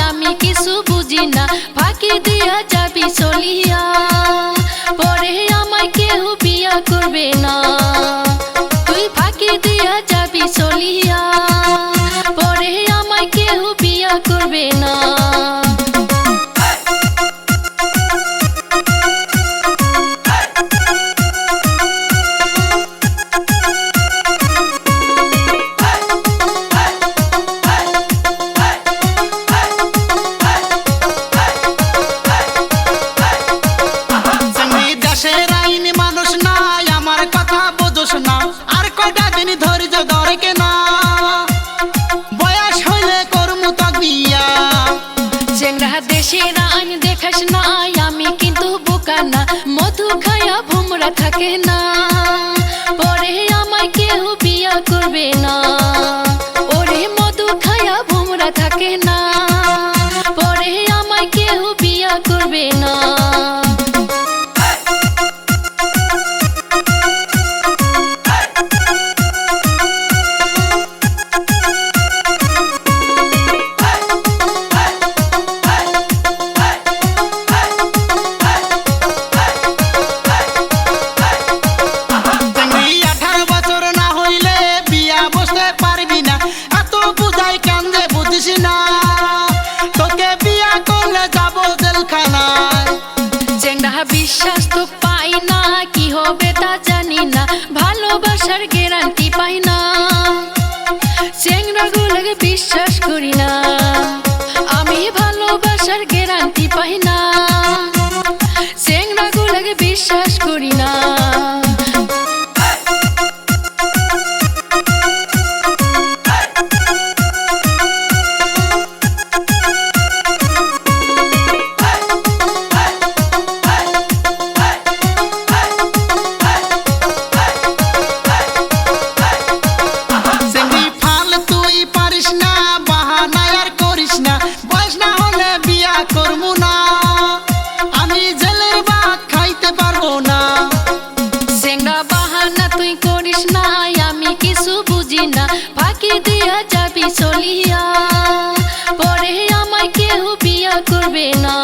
আমি কিছু বুঝি না, ফাঁকি দিয়া যাবি চলিয়া, পরে আমায় কেউ বিয়া করবে না। তুই ফাঁকি দিয়া যাবি চলিয়া, পরে আমায় কেউ বিয়া করবে না। আর কয়টা দিন ধৈর্য ধরে কেনা, বয়স হইলে করমু তো বিয়া। চেংড়া দেশের আইন দেখাস না, আমি কিন্তু বোকা না, মধু খায়া ভুমরা থাকে না, পরে আমায় কেউ বিয়া করবে না। ওরে মধু খায়া ভুমরা থাকে না, পরে আমায় কেউ বিয়া করবে না। বিশ্বাস তো পাই না, কি হবে তা জানি না, ভালোবাসার গ্যারান্টি পাই না, চেংড়া গুলোকে বিশ্বাস করি না, আমি ভালোবাসার গ্যারান্টি পাই না, চেংড়া গুলোকে বিশ্বাস করি না। আমি জেলের ভাত খাইতে পারবো না। চেংড়া বাহানা তুই করিস না, আমি কিছু বুঝি না, ফাঁকি দিয়া যাবি চলিয়া, পরে আমায় কেউ বিয়া করবে না।